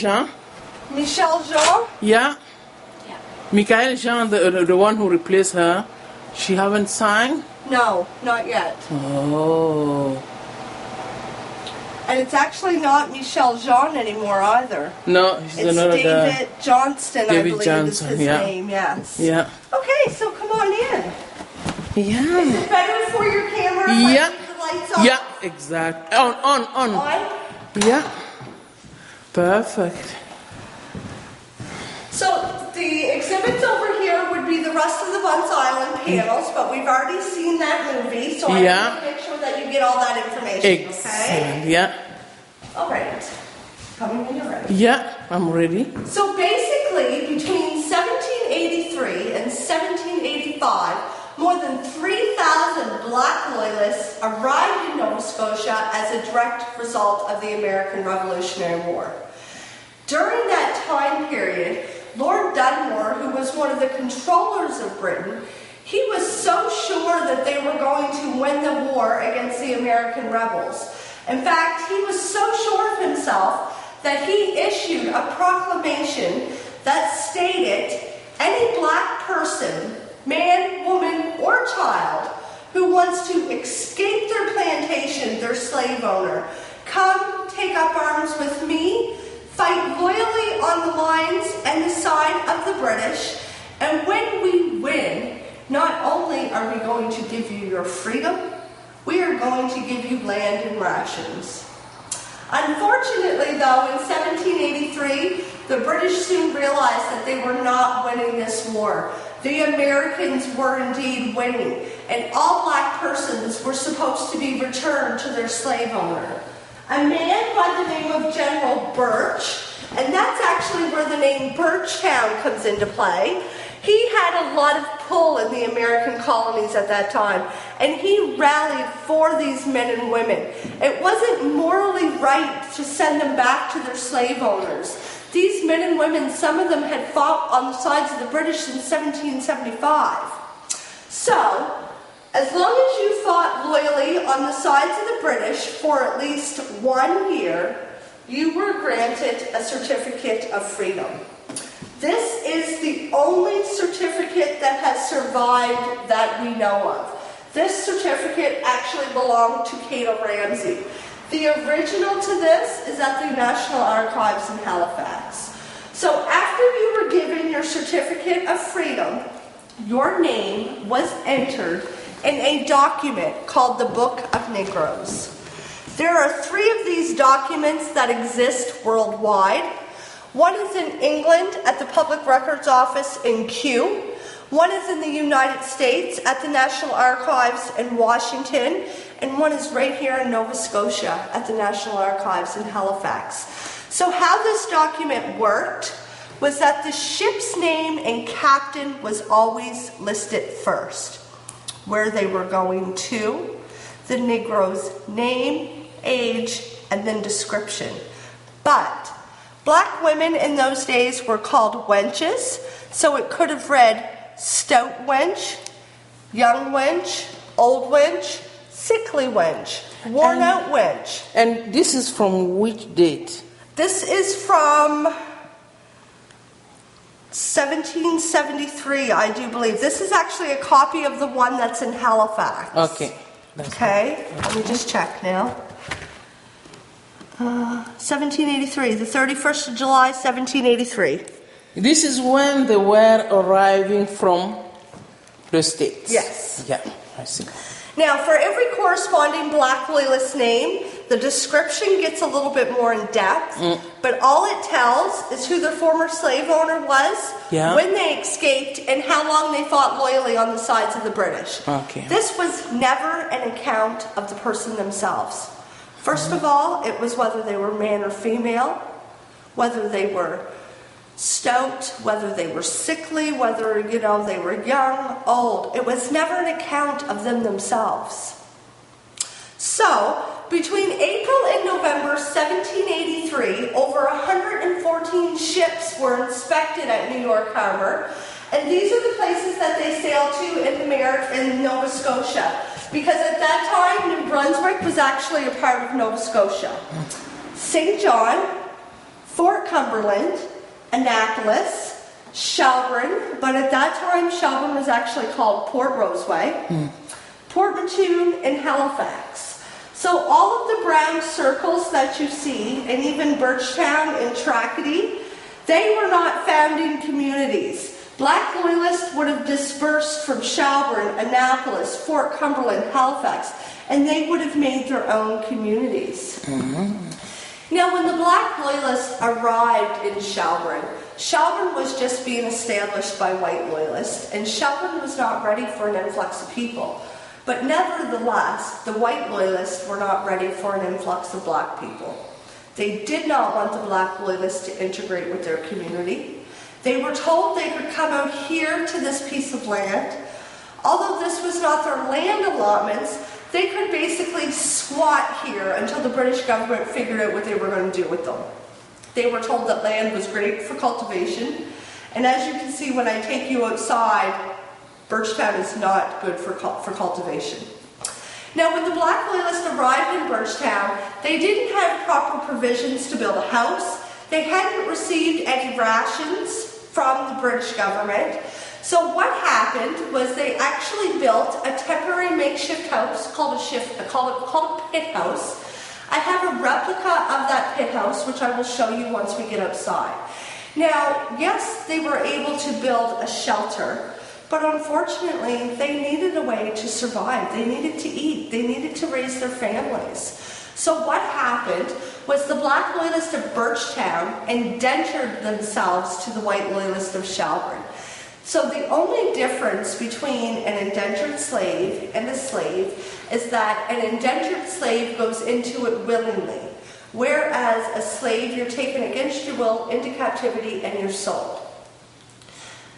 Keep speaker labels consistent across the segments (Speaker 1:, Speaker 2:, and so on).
Speaker 1: Jean?
Speaker 2: Michelle Jean?
Speaker 1: Yeah. Michael Jean, the one who replaced her, she haven't signed?
Speaker 2: No, not yet.
Speaker 1: Oh.
Speaker 2: And it's actually not Michelle Jean anymore either.
Speaker 1: No, it's another guy.
Speaker 2: David Johnston,
Speaker 1: David
Speaker 2: I believe
Speaker 1: Johnson,
Speaker 2: is his
Speaker 1: yeah.
Speaker 2: name, yes.
Speaker 1: Yeah.
Speaker 2: Okay, so come on in.
Speaker 1: Yeah.
Speaker 2: Is it better for your camera if I
Speaker 1: Yeah.
Speaker 2: keep the lights on?
Speaker 1: Yeah, exactly. On.
Speaker 2: On?
Speaker 1: Yeah. Perfect.
Speaker 2: So the exhibits over here would be the rest of the Bunce Island panels, but we've already seen that movie, so I need to make sure that you get all that information,
Speaker 1: Excellent.
Speaker 2: okay?
Speaker 1: Yeah.
Speaker 2: All right. Coming when you're ready.
Speaker 1: Yeah, I'm ready.
Speaker 2: So basically, between 1783 and 1785, more than 3,000 Black Loyalists arrived in Nova Scotia as a direct result of the American Revolutionary War. During that time period, Lord Dunmore, who was one of the controllers of Britain, he was so sure that they were going to win the war against the American rebels. In fact, he was so sure of himself that he issued a proclamation that stated, any black person, man, woman, or child, who wants to escape their plantation, their slave owner, come take up arms with me, fight loyally on the lines and the side of the British, and when we win, not only are we going to give you your freedom, we are going to give you land and rations. Unfortunately, though, in 1783, the British soon realized that they were not winning this war. The Americans were indeed winning, and all black persons were supposed to be returned to their slave owner. A man by the name of General Birch, and that's actually where the name Birchtown comes into play. He had a lot of pull in the American colonies at that time, and he rallied for these men and women. It wasn't morally right to send them back to their slave owners. These men and women, some of them had fought on the sides of the British since 1775. So, as long as you fought loyally on the sides of the British for at least 1 year, you were granted a certificate of freedom. This is the only certificate that has survived that we know of. This certificate actually belonged to Cato Ramsey. The original to this is at the National Archives in Halifax. So after you were given your certificate of freedom, your name was entered in a document called the Book of Negroes. There are 3 of these documents that exist worldwide. One is in England at the Public Records Office in Kew. One is in the United States at the National Archives in Washington. And one is right here in Nova Scotia at the National Archives in Halifax. So how this document worked was that the ship's name and captain was always listed first. Where they were going to, the Negro's name, age, and then description. But black women in those days were called wenches, so it could have read stout wench, young wench, old wench, sickly wench, worn out wench.
Speaker 1: And this is from which date?
Speaker 2: This is from 1773, I do believe. This is actually a copy of the one that's in Halifax.
Speaker 1: Okay.
Speaker 2: Okay, let me just check now. 1783, the 31st of July, 1783.
Speaker 1: This is when they were arriving from the States?
Speaker 2: Yes.
Speaker 1: Yeah, I see.
Speaker 2: Now, for every corresponding Black Loyalist name, the description gets a little bit more in depth, but all it tells is who their former slave owner was, when they escaped, and how long they fought loyally on the sides of the British.
Speaker 1: Okay.
Speaker 2: This was never an account of the person themselves. First of all, it was whether they were man or female, whether they were stout, whether they were sickly, whether, they were young, old. It was never an account of them themselves. So, between April and November 1783, over 114 ships were inspected at New York Harbor, and these are the places that they sailed to in Nova Scotia, because at that time, New Brunswick was actually a part of Nova Scotia. St. John, Fort Cumberland, Annapolis, Shelburne, but at that time Shelburne was actually called Port Roseway, Port Mattoon, and Halifax. So all of the brown circles that you see, and even Birchtown and Tracadie, they were not founding communities. Black Loyalists would have dispersed from Shelburne, Annapolis, Fort Cumberland, Halifax, and they would have made their own communities. Now, when the Black Loyalists arrived in Shelburne, Shelburne was just being established by white Loyalists, and Shelburne was not ready for an influx of people. But nevertheless, the white Loyalists were not ready for an influx of black people. They did not want the Black Loyalists to integrate with their community. They were told they could come out here to this piece of land. Although this was not their land allotments, they could basically squat here until the British government figured out what they were going to do with them. They were told that land was great for cultivation, and as you can see when I take you outside, Birchtown is not good for cultivation. Now, when the Black Loyalists arrived in Birchtown, they didn't have proper provisions to build a house. They hadn't received any rations from the British government. So what happened was they actually built a temporary makeshift house called a pit house. I have a replica of that pit house, which I will show you once we get outside. Now, yes, they were able to build a shelter, but unfortunately, they needed a way to survive. They needed to eat. They needed to raise their families. So what happened was the Black Loyalists of Birchtown indentured themselves to the white Loyalists of Shelburne. So the only difference between an indentured slave and a slave is that an indentured slave goes into it willingly, whereas a slave, you're taken against your will into captivity and you're sold.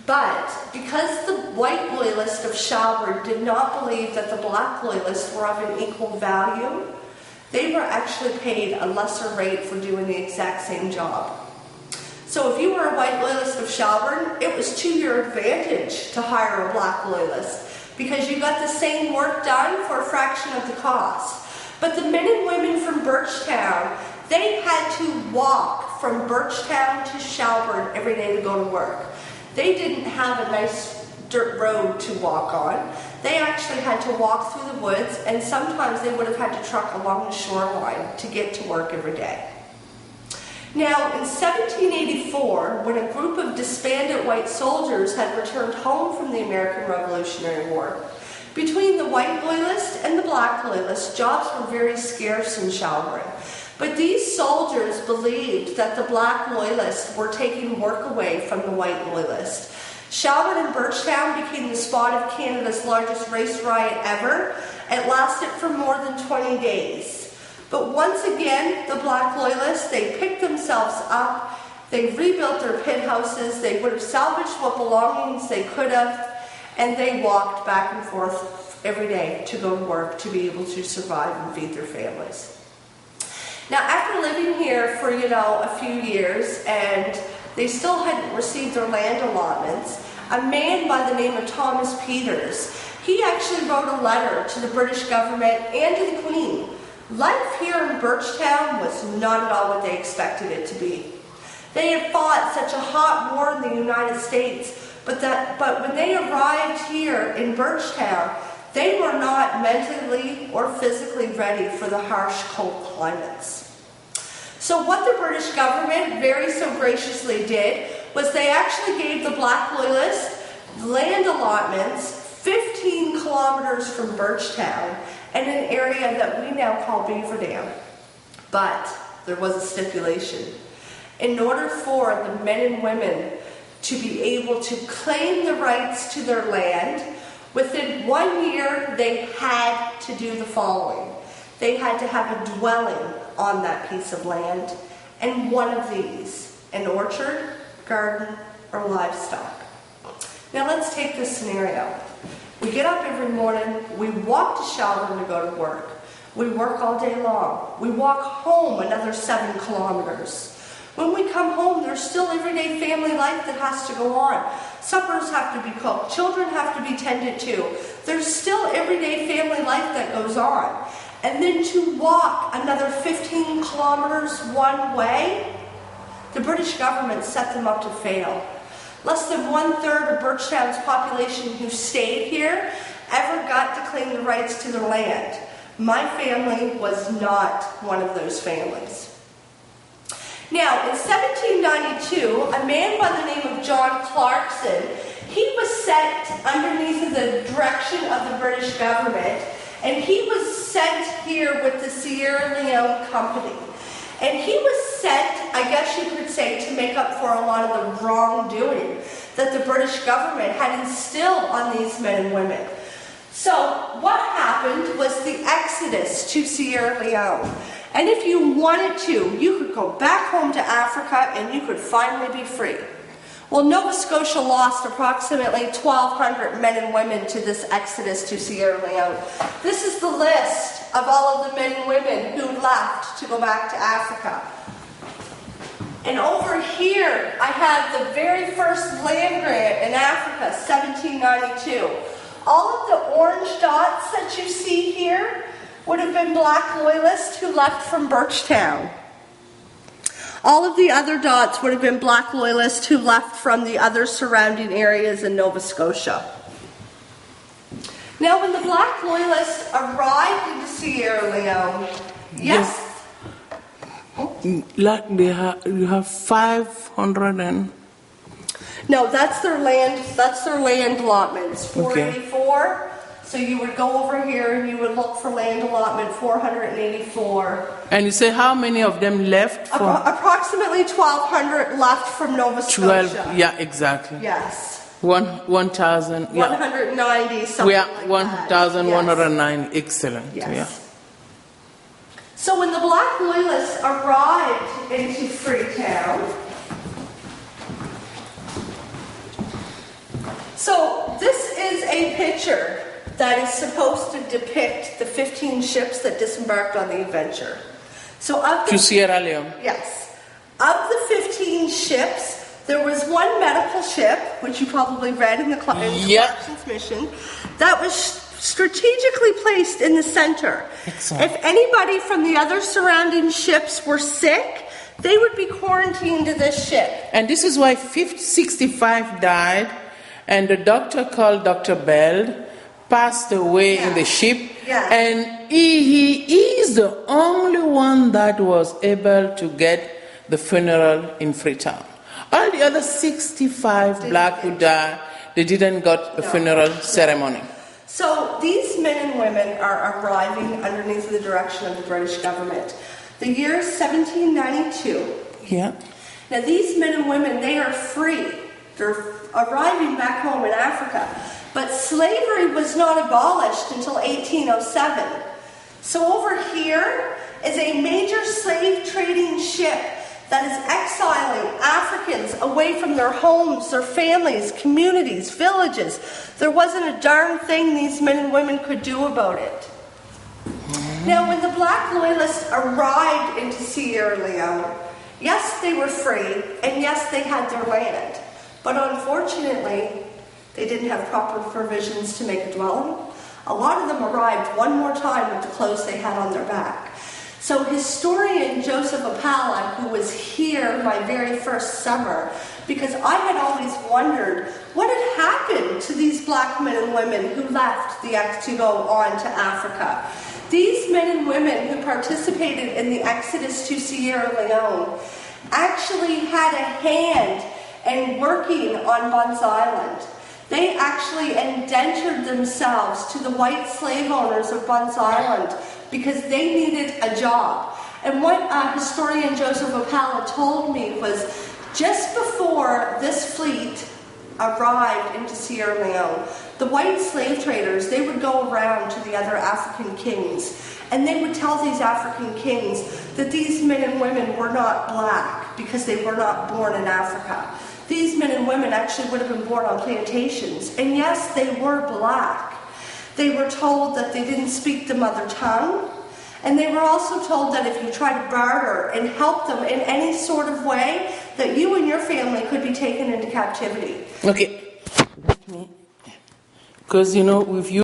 Speaker 2: But because the white Loyalists of Shelburne did not believe that the Black Loyalists were of an equal value, they were actually paid a lesser rate for doing the exact same job. So if you were a white Loyalist of Shelburne, it was to your advantage to hire a Black Loyalist because you got the same work done for a fraction of the cost. But the men and women from Birchtown, they had to walk from Birchtown to Shelburne every day to go to work. They didn't have a nice dirt road to walk on. They actually had to walk through the woods, and sometimes they would have had to truck along the shoreline to get to work every day. Now, in 1784, when a group of disbanded white soldiers had returned home from the American Revolutionary War, between the white Loyalists and the Black Loyalists, jobs were very scarce in Shelburne. But these soldiers believed that the Black Loyalists were taking work away from the white Loyalists. Shelburne and Birchtown became the spot of Canada's largest race riot ever. It lasted for more than 20 days. But once again, the Black Loyalists, they picked themselves up, they rebuilt their pit houses, they would have salvaged what belongings they could have, and they walked back and forth every day to go to work to be able to survive and feed their families. Now, after living here for, a few years, and they still hadn't received their land allotments, a man by the name of Thomas Peters, he actually wrote a letter to the British government and to the Queen. Life here in Birchtown was not at all what they expected it to be. They had fought such a hot war in the United States, but when they arrived here in Birchtown, they were not mentally or physically ready for the harsh, cold climates. So what the British government very so graciously did was they actually gave the Black Loyalists land allotments 15 kilometers from Birchtown in an area that we now call Beaver Dam. But there was a stipulation. In order for the men and women to be able to claim the rights to their land, within 1 year they had to do the following. They had to have a dwelling on that piece of land, and one of these, an orchard, garden, or livestock. Now let's take this scenario. We get up every morning, we walk to Shelburne to go to work. We work all day long. We walk home another 7 kilometers. When we come home, there's still everyday family life that has to go on. Suppers have to be cooked. Children have to be tended to. There's still everyday family life that goes on. And then to walk another 15 kilometers one way, the British government set them up to fail. Less than 1/3 of Birchtown's population who stayed here ever got to claim the rights to their land. My family was not one of those families. Now, in 1792, a man by the name of John Clarkson, he was sent underneath the direction of the British government, and he was sent here with the Sierra Leone Company. And he was sent, I guess you could say, to make up for a lot of the wrongdoing that the British government had instilled on these men and women. So what happened was the exodus to Sierra Leone. And if you wanted to, you could go back home to Africa and you could finally be free. Well, Nova Scotia lost approximately 1,200 men and women to this exodus to Sierra Leone. This is the list of all of the men and women who left to go back to Africa. And over here, I have the very first land grant in Africa, 1792. All of the orange dots that you see here would have been Black Loyalists who left from Birchtown. All of the other dots would have been Black Loyalists who left from the other surrounding areas in Nova Scotia. Now, when the Black Loyalists arrived into Sierra Leone, yes?
Speaker 1: You have 500 and...
Speaker 2: No, that's their land allotments, 484. Okay. So you would go over here and you would look for land allotment 484.
Speaker 1: And you say how many of them left?
Speaker 2: Approximately 1,200 left from Nova Scotia.
Speaker 1: 12, yeah, exactly.
Speaker 2: Yes.
Speaker 1: 1,000. Yeah.
Speaker 2: 190, something like
Speaker 1: 1,109,
Speaker 2: yes.
Speaker 1: Excellent.
Speaker 2: Yes.
Speaker 1: Yeah.
Speaker 2: So when the Black Loyalists arrived into Freetown, so this is a picture that is supposed to depict the 15 ships that disembarked on the adventure. So of the,
Speaker 1: to Sierra Leone.
Speaker 2: Yes. Of the 15 ships, there was one medical ship, which you probably read in the Clarkson's mission, that was strategically placed in the center. Excellent. If anybody from the other surrounding ships were sick, they would be quarantined to this ship.
Speaker 1: And this is why 65 died, and the doctor called Dr. Bell passed away in the ship, and he is the only one that was able to get the funeral in Freetown. All the other 65 Black who died, they didn't get a funeral ceremony.
Speaker 2: So these men and women are arriving underneath the direction of the British government. The year is 1792.
Speaker 1: Yeah.
Speaker 2: Now these men and women, they are free. They're arriving back home in Africa. But slavery was not abolished until 1807. So over here is a major slave trading ship that is exiling Africans away from their homes, their families, communities, villages. There wasn't a darn thing these men and women could do about it. Now, when the Black Loyalists arrived into Sierra Leone, yes, they were free, and yes, they had their land. But unfortunately, they didn't have proper provisions to make a dwelling. A lot of them arrived one more time with the clothes they had on their back. So historian Joseph Apala, who was here my very first summer, because I had always wondered what had happened to these Black men and women who left to go on to Africa. These men and women who participated in the exodus to Sierra Leone actually had a hand in working on Buns Island. They actually indentured themselves to the white slave owners of Buns Island because they needed a job. And what historian Joseph Apala told me was just before this fleet arrived into Sierra Leone, the white slave traders, they would go around to the other African kings and they would tell these African kings that these men and women were not black because they were not born in Africa. These men and women actually would have been born on plantations, and yes, they were black. They were told that they didn't speak the mother tongue, and they were also told that if you try to barter and help them in any sort of way, that you and your family could be taken into captivity.
Speaker 1: Okay. Because, with you